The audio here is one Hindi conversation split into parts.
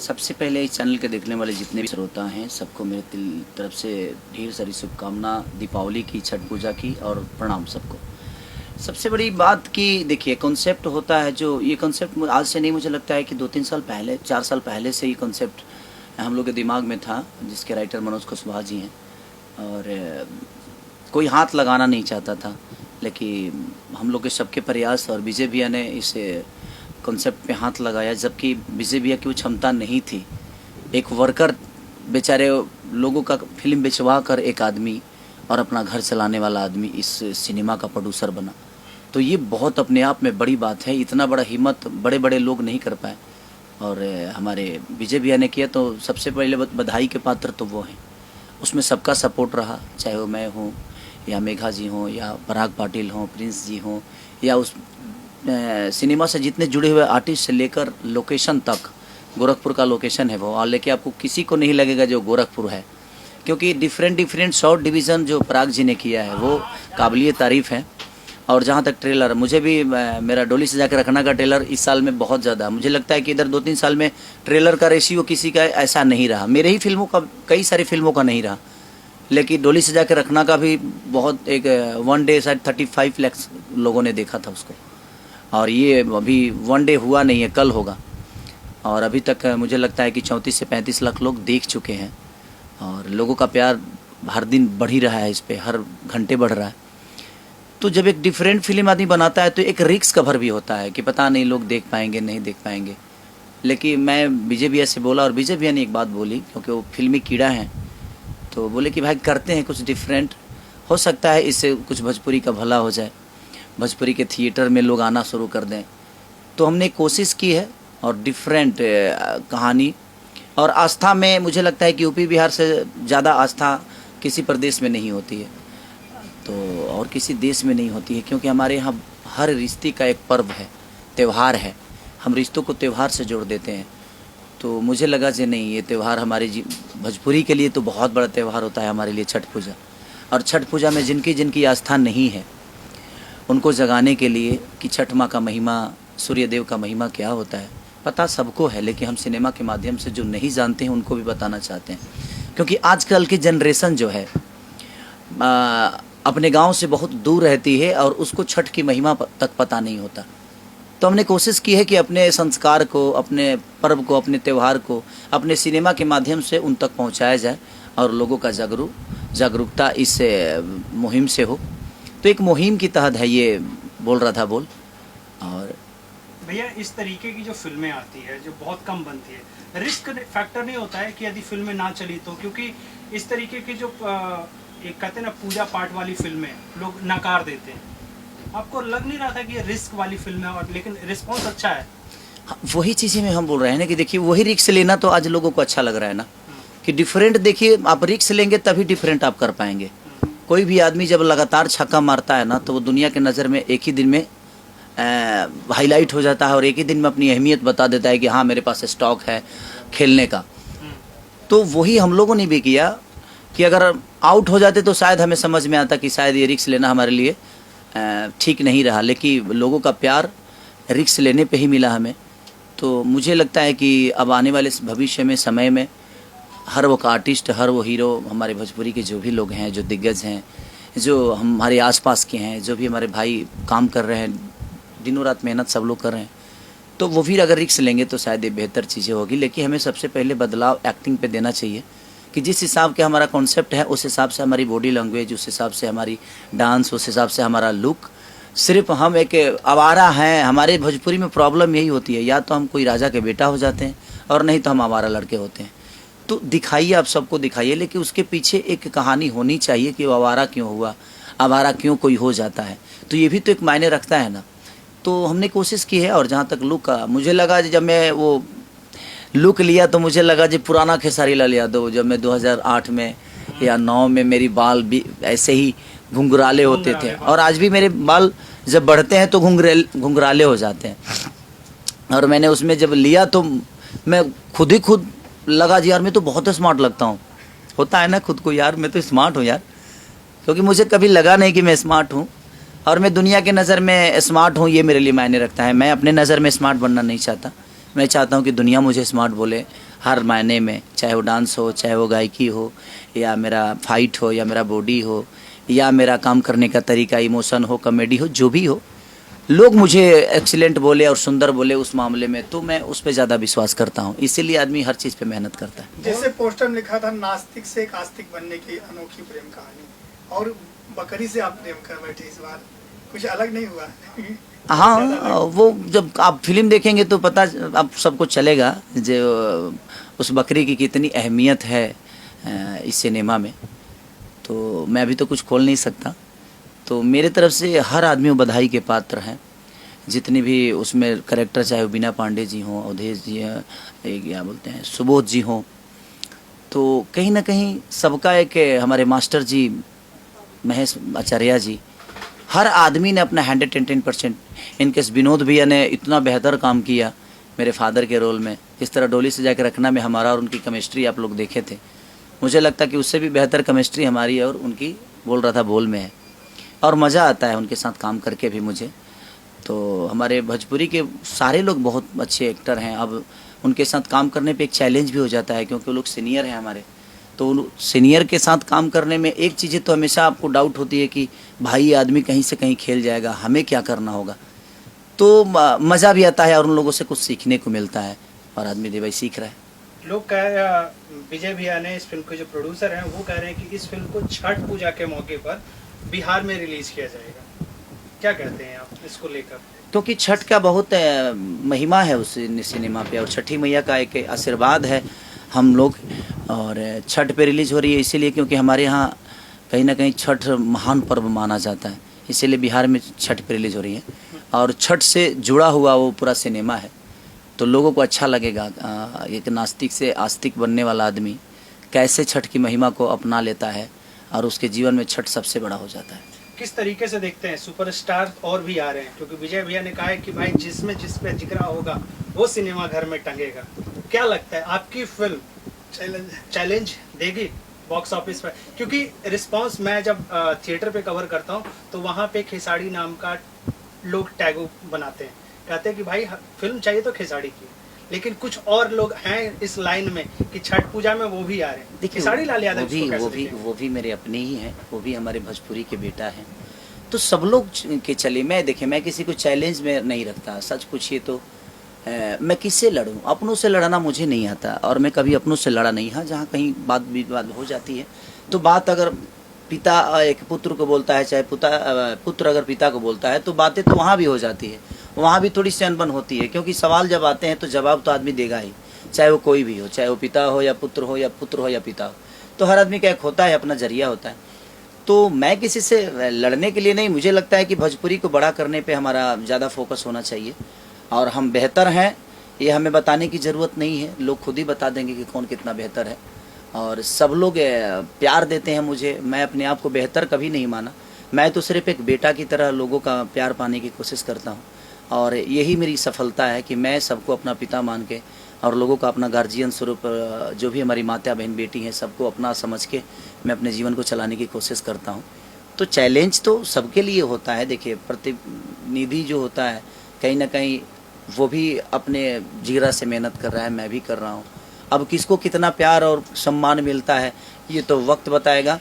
सबसे पहले इस चैनल के देखने वाले जितने भी श्रोता हैं सबको मेरे दिल तरफ से ढेर सारी शुभकामना दीपावली की, छठ पूजा की और प्रणाम सबको। सबसे बड़ी बात कि देखिए कॉन्सेप्ट होता है जो ये कॉन्सेप्ट आज से नहीं, मुझे लगता है कि 2-3 साल पहले 4 साल पहले से ये कॉन्सेप्ट हम लोग के दिमाग में था, जिसके राइटर मनोज कुशवाहा जी हैं। और कोई हाथ लगाना नहीं चाहता था, लेकिन हम लोग के सबके प्रयास और विजय भैया ने इस कॉन्सेप्ट पे हाथ लगाया, जबकि विजय भैया की वो क्षमता नहीं थी। एक वर्कर बेचारे लोगों का फिल्म बेचवा कर एक आदमी और अपना घर चलाने वाला आदमी इस सिनेमा का प्रोड्यूसर बना, तो ये बहुत अपने आप में बड़ी बात है। इतना बड़ा हिम्मत बड़े बड़े लोग नहीं कर पाए और हमारे विजय भैया ने किया, तो सबसे पहले बधाई के पात्र तो वो हैं। उसमें सबका सपोर्ट रहा, चाहे वो मैं हूँ या मेघा जी हों या पराग पाटिल हों, प्रिंस जी हों, या उस सिनेमा से जितने जुड़े हुए आर्टिस्ट से लेकर लोकेशन तक, गोरखपुर का लोकेशन है वो, और लेके आपको किसी को नहीं लगेगा जो गोरखपुर है, क्योंकि डिफरेंट शॉर्ट डिवीज़न जो पराग जी ने किया है वो काबिलिए तारीफ़ है। और जहाँ तक ट्रेलर, मुझे भी मेरा डोली से जाकर रखना का ट्रेलर इस साल में बहुत ज़्यादा, मुझे लगता है कि इधर 2-3 साल में ट्रेलर का रेशियो किसी का ऐसा नहीं रहा। मेरे ही फिल्मों का, कई सारी फिल्मों का नहीं रहा, लेकिन डोली से जाकर रखना का भी बहुत, एक 1 डे शायद 35 लाख लोगों ने देखा था उसको। और ये अभी 1 डे हुआ नहीं है, कल होगा। और अभी तक मुझे लगता है कि 34 से 35 लाख लोग देख चुके हैं। और लोगों का प्यार हर दिन बढ़ ही रहा है, इस पे हर घंटे बढ़ रहा है। तो जब एक डिफरेंट फिल्म आदमी बनाता है तो एक रिस्क कवर भी होता है कि पता नहीं लोग देख पाएंगे नहीं देख पाएंगे। लेकिन मैं विजय भैया से बोला और विजय भैया ने एक बात बोली, क्योंकि वो फिल्मी कीड़ा है, तो बोले कि भाई करते हैं कुछ डिफरेंट, हो सकता है इससे कुछ भोजपुरी का भला हो जाए, भोजपुरी के थिएटर में लोग आना शुरू कर दें। तो हमने कोशिश की है और डिफरेंट कहानी और आस्था में, मुझे लगता है कि यूपी बिहार से ज़्यादा आस्था किसी प्रदेश में नहीं होती है, तो और किसी देश में नहीं होती है, क्योंकि हमारे यहाँ हर रिश्ते का एक पर्व है, त्यौहार है। हम रिश्तों को त्यौहार से जोड़ देते हैं। तो मुझे लगा कि नहीं, ये त्यौहार हमारे भोजपुरी के लिए तो बहुत बड़ा त्यौहार होता है हमारे लिए, छठ पूजा। और छठ पूजा में जिनकी जिनकी आस्था नहीं है उनको जगाने के लिए कि छठ माँ का महिमा, सूर्य देव का महिमा क्या होता है, पता सबको है, लेकिन हम सिनेमा के माध्यम से जो नहीं जानते हैं उनको भी बताना चाहते हैं। क्योंकि आजकल की जनरेशन जो है अपने गांव से बहुत दूर रहती है और उसको छठ की महिमा तक पता नहीं होता। तो हमने कोशिश की है कि अपने संस्कार को, अपने पर्व को, अपने त्यौहार को अपने सिनेमा के माध्यम से उन तक पहुंचाया जाए और लोगों का जागरूकता इस मुहिम से हो। तो एक मुहिम की तहत है ये, बोल रहा था बोल। और भैया इस तरीके की जो फिल्में आती है जो बहुत कम बनती है, रिस्क फैक्टर नहीं होता है कि यदि फिल्में ना चली तो? क्योंकि इस तरीके की जो एक कहते हैं ना पूजा पाठ वाली फिल्में लोग नकार देते हैं, आपको लग नहीं रहा था कि ये रिस्क वाली फिल्म है और लेकिन रिस्पॉन्स अच्छा है? हाँ, वही चीज़ें में हम बोल रहे हैं ना कि देखिए वही रिस्क लेना तो आज लोगों को अच्छा लग रहा है ना, कि डिफरेंट, देखिए आप रिस्क लेंगे तभी डिफरेंट आप कर पाएंगे। कोई भी आदमी जब लगातार छक्का मारता है ना, तो वो दुनिया के नज़र में एक ही दिन में हाईलाइट हो जाता है और एक ही दिन में अपनी अहमियत बता देता है कि हाँ मेरे पास स्टॉक है खेलने का। तो वही हम लोगों ने भी किया कि अगर आउट हो जाते तो शायद हमें समझ में आता कि शायद ये रिस्क लेना हमारे लिए ठीक नहीं रहा, लेकिन लोगों का प्यार रिस्क लेने पे ही मिला हमें। तो मुझे लगता है कि अब आने वाले भविष्य में, समय में, हर वो आर्टिस्ट, हर वो हीरो, हमारे भोजपुरी के जो भी लोग हैं, जो दिग्गज हैं, जो हमारे आसपास के हैं, जो भी हमारे भाई काम कर रहे हैं, दिनों रात मेहनत सब लोग कर रहे हैं, तो वो भी अगर रिस्क लेंगे तो शायद ये बेहतर चीज़ें होगी। लेकिन हमें सबसे पहले बदलाव एक्टिंग पे देना चाहिए कि जिस हिसाब के हमारा कॉन्सेप्ट है उस हिसाब से हमारी बॉडी लैंग्वेज, उस हिसाब से हमारी डांस, उस हिसाब से हमारा लुक। सिर्फ हम एक आवारा हैं, हमारे भोजपुरी में प्रॉब्लम यही होती है, या तो हम कोई राजा के बेटा हो जाते हैं और नहीं तो हम आवारा लड़के होते हैं। तो दिखाइए, आप सबको दिखाइए, लेकिन उसके पीछे एक कहानी होनी चाहिए कि वो आवारा क्यों हुआ, आवारा क्यों कोई हो जाता है, तो ये भी तो एक मायने रखता है ना। तो हमने कोशिश की है। और जहाँ तक लुक का, मुझे लगा जब मैं वो लुक लिया तो मुझे लगा जी पुराना खेसारी लाल यादव, जब मैं 2008 में या 9 में मेरी बाल भी ऐसे ही घुंघराले होते थे, और आज भी मेरे बाल जब बढ़ते हैं तो घुंघराले हो जाते हैं। और मैंने उसमें जब लिया तो मैं खुद लगा जी यार मैं तो बहुत स्मार्ट लगता हूँ। होता है ना खुद को, यार मैं तो स्मार्ट हूँ यार, क्योंकि मुझे कभी लगा नहीं कि मैं स्मार्ट हूँ और मैं दुनिया के नज़र में स्मार्ट हूँ, ये मेरे लिए मायने रखता है। मैं अपने नज़र में स्मार्ट बनना नहीं चाहता, मैं चाहता हूँ कि दुनिया मुझे स्मार्ट बोले हर मायने में, चाहे वो डांस हो, चाहे वो गायकी हो, या मेरा फाइट हो, या मेरा बॉडी हो, या मेरा काम करने का तरीका, इमोशन हो, कॉमेडी हो, जो भी हो, लोग मुझे एक्सीलेंट बोले और सुंदर बोले उस मामले में, तो मैं उस पर ज़्यादा विश्वास करता हूँ। इसीलिए आदमी हर चीज़ पे मेहनत करता है। जैसे पोस्टर में लिखा था, नास्तिक से एक आस्तिक बनने की अनोखी प्रेम कहानी, और बकरी से आप प्रेम कर बैठे, इस बार कुछ अलग नहीं हुआ? हाँ, वो जब आप फिल्म देखेंगे तो पता आप सबको चलेगा जो उस बकरी की कितनी अहमियत है इस सिनेमा में। तो मैं अभी तो कुछ खोल नहीं सकता। तो मेरे तरफ से हर आदमी वो बधाई के पात्र हैं, जितने भी उसमें करेक्टर, चाहे वो बीना पांडे जी हों, अवधेश जी हैं, क्या बोलते हैं, सुबोध जी हों, तो कहीं ना कहीं सबका एक हमारे मास्टर जी महेश आचार्य जी, हर आदमी ने अपना 110%। इनकेस विनोद भैया ने इतना बेहतर काम किया मेरे फादर के रोल में, इस तरह डोली से जाकर रखना में हमारा और उनकी केमिस्ट्री आप लोग देखे थे, मुझे लगता कि उससे भी बेहतर केमिस्ट्री हमारी और उनकी, बोल रहा था, बोल में है। और मज़ा आता है उनके साथ काम करके भी मुझे। तो हमारे भोजपुरी के सारे लोग बहुत अच्छे एक्टर हैं। अब उनके साथ काम करने पे एक चैलेंज भी हो जाता है, क्योंकि वो लोग सीनियर हैं हमारे। तो सीनियर के साथ काम करने में एक चीज़ें तो हमेशा आपको डाउट होती है कि भाई ये आदमी कहीं से कहीं खेल जाएगा, हमें क्या करना होगा। तो मज़ा भी आता है और उन लोगों से कुछ सीखने को मिलता है, और आदमी दे भाई सीख रहा है। लोग कह रहे हैं, विजय भैया ने, इस फिल्म के जो प्रोड्यूसर हैं, वो कह रहे हैं कि इस फिल्म को छठ पूजा के मौके पर बिहार में रिलीज किया जाएगा। क्या कहते हैं आप इसको लेकर? क्योंकि छठ का बहुत महिमा है उस सिनेमा पे, और छठी मैया का एक आशीर्वाद है हम लोग, और छठ पे रिलीज हो रही है इसीलिए क्योंकि हमारे यहाँ कहीं ना कहीं छठ महान पर्व माना जाता है, इसीलिए बिहार में छठ पे रिलीज हो रही है। और छठ से जुड़ा हुआ वो पूरा सिनेमा है, तो लोगों को अच्छा लगेगा। एक नास्तिक से आस्तिक बनने वाला आदमी कैसे छठ की महिमा को अपना लेता है, और उसके जीवन में छठ सबसे बड़ा हो जाता है। किस तरीके से देखते हैं? सुपरस्टार और भी आ रहे हैं, क्योंकि विजय भैया ने कहा है कि भाई जिसमें जिस पे जिगरा होगा वो सिनेमा घर में टंगेगा। क्या लगता है, आपकी फिल्म चैलेंज देगी बॉक्स ऑफिस पर? क्योंकि रिस्पांस मैं जब थिएटर पे कवर करता हूँ तो वहाँ पे खेसाड़ी नाम का लोग टैग बनाते हैं, कहते हैं कि भाई फिल्म चाहिए तो खेसाड़ी की, लेकिन कुछ और लोग हैं इस लाइन में कि छठ पूजा में वो भी आ रहे हैं। खेसारी लाल यादव वो भी मेरे अपने ही हैं, वो भी हमारे भोजपुरी के बेटा हैं। तो सब लोग के चले, मैं देखिए, मैं किसी को चैलेंज में नहीं रखता। सच पूछिए तो मैं किससे लड़ूं? अपनों से लड़ना मुझे नहीं आता, और मैं कभी अपनों से लड़ा नहीं। हाँ, जहाँ कहीं बात विवाद हो जाती है तो बात, अगर पिता एक पुत्र को बोलता है, चाहे पुत्र अगर पिता को बोलता है, तो बातें तो वहाँ भी हो जाती है, वहाँ भी थोड़ी सी अनबन होती है, क्योंकि सवाल जब आते हैं तो जवाब तो आदमी देगा ही, चाहे वो कोई भी हो, चाहे वो पिता हो या पुत्र हो, या पुत्र हो या पिता हो। तो हर आदमी का एक होता है, अपना जरिया होता है। तो मैं किसी से लड़ने के लिए नहीं, मुझे लगता है कि भोजपुरी को बड़ा करने पे हमारा ज़्यादा फोकस होना चाहिए, और हम बेहतर हैं ये हमें बताने की ज़रूरत नहीं है, लोग खुद ही बता देंगे कि कौन कितना बेहतर है। और सब लोग प्यार देते हैं मुझे, मैं अपने आप को बेहतर कभी नहीं माना, मैं तो सिर्फ एक बेटा की तरह लोगों का प्यार पाने की कोशिश करता हूँ, और यही मेरी सफलता है कि मैं सबको अपना पिता मान के और लोगों का अपना गार्जियन स्वरूप, जो भी हमारी माता बहन बेटी हैं, सबको अपना समझ के मैं अपने जीवन को चलाने की कोशिश करता हूँ। तो चैलेंज तो सबके लिए होता है। देखिए, प्रतिनिधि जो होता है कहीं ना कहीं वो भी अपने जिगरा से मेहनत कर रहा है, मैं भी कर रहा हूँ। अब किसको कितना प्यार और सम्मान मिलता है ये तो वक्त बताएगा,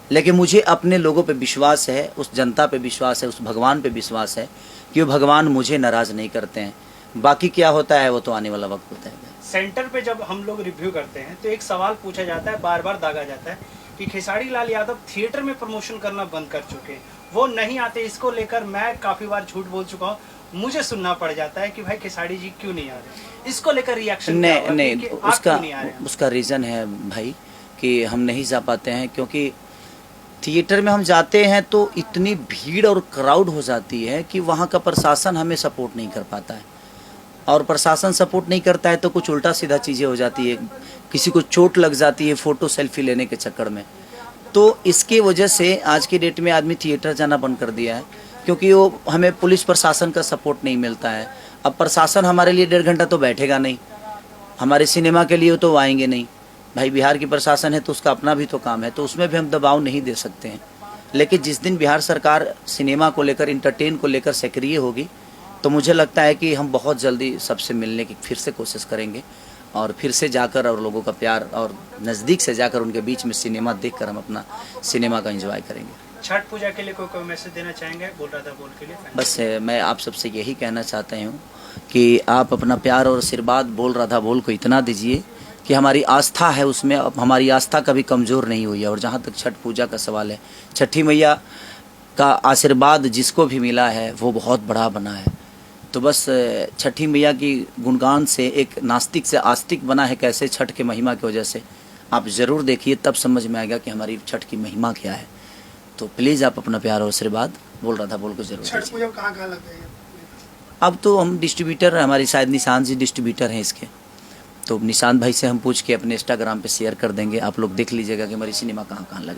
लेकिन मुझे अपने लोगों पे विश्वास है, उस जनता पे विश्वास है, उस भगवान पे विश्वास है कि वो भगवान मुझे नाराज़ नहीं करते हैं। बाकी क्या होता है वो तो आने वाला वक्त बताएगा। सेंटर पे जब हम लोग रिव्यू करते हैं तो एक सवाल पूछा जाता है, बार बार दागा जाता है कि खेसारी लाल यादव थिएटर में प्रमोशन करना बंद कर चुके हैं, वो नहीं आते। इसको लेकर मैं काफ़ी बार झूठ बोल चुका हूँ, मुझे सुनना पड़ जाता है कि भाई खेसारी जी क्यों नहीं आ रहे। इसको लेकर रिएक्शन नहीं, उसका रीज़न है भाई कि हम नहीं जा पाते हैं, क्योंकि थिएटर में हम जाते हैं तो इतनी भीड़ और क्राउड हो जाती है कि वहाँ का प्रशासन हमें सपोर्ट नहीं कर पाता है, और प्रशासन सपोर्ट नहीं करता है तो कुछ उल्टा सीधा चीज़ें हो जाती है, किसी को चोट लग जाती है फ़ोटो सेल्फी लेने के चक्कर में। तो इसकी वजह से आज की डेट में आदमी थिएटर जाना बंद कर दिया है, क्योंकि वो हमें पुलिस प्रशासन का सपोर्ट नहीं मिलता है। अब प्रशासन हमारे लिए 1.5 घंटा तो बैठेगा नहीं, हमारे सिनेमा के लिए तो आएंगे नहीं। भाई बिहार की प्रशासन है तो उसका अपना भी तो काम है, तो उसमें भी हम दबाव नहीं दे सकते हैं। लेकिन जिस दिन बिहार सरकार सिनेमा को लेकर, इंटरटेन को लेकर सक्रिय होगी, तो मुझे लगता है कि हम बहुत जल्दी सबसे मिलने की फिर से कोशिश करेंगे और फिर से जाकर और लोगों का प्यार और नज़दीक से जाकर उनके बीच में सिनेमा देखकर हम अपना सिनेमा का एंजॉय करेंगे। छठ पूजा के लिए कोई मैसेज देना चाहेंगे बोल रहा था बोल के लिए? बस मैं आप सबसे यही कहना चाहता हूँ कि आप अपना प्यार और आशीर्वाद बोल रहा था बोल को इतना दीजिए कि हमारी आस्था है उसमें, अब हमारी आस्था कभी कमज़ोर नहीं हुई है। और जहाँ तक छठ पूजा का सवाल है, छठी मैया का आशीर्वाद जिसको भी मिला है वो बहुत बड़ा बना है। तो बस छठी मैया की गुणगान से एक नास्तिक से आस्तिक बना है कैसे, छठ के महिमा की वजह से। आप ज़रूर देखिए, तब समझ में आएगा कि हमारी छठ की महिमा क्या है। तो प्लीज़ आप अपना प्यार और आशीर्वाद बोल रहा था बोल को जरूर छठ दीजिए। पूजा कहाँ लग गई है? अब तो हम डिस्ट्रीब्यूटर, हमारी शायद निशांत जी डिस्ट्रीब्यूटर हैं इसके, तो निशांत भाई से हम पूछ के अपने इंस्टाग्राम पे शेयर कर देंगे। आप लोग देख लीजिएगा कि हमारी सिनेमा कहाँ कहाँ लगे।